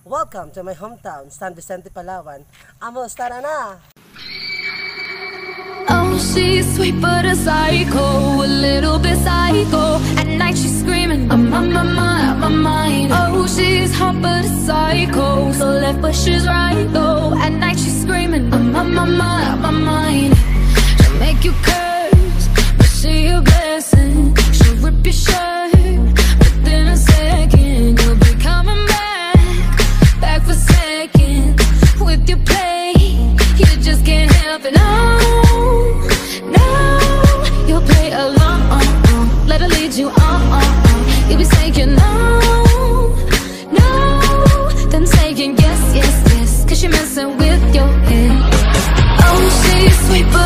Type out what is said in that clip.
Welcome to my hometown, San Vicente, Palawan. Amos, tara na! Oh, she's sweet but a psycho, a little bit psycho. At night she's screaming, I'm on my mind, out my mind. Oh, she's hot but a psycho, so left but she's right though. At night she's screaming, I'm on my mind, out my mind. She'll make you curse, but she a blessing. She'll rip your shirt, within a second you'll be coming back for seconds. With your play, you just can't help it. No, you'll play along, let her lead you on. You'll be saying no, then saying yes, 'cause you're messing with your head. Oh, she's sweet but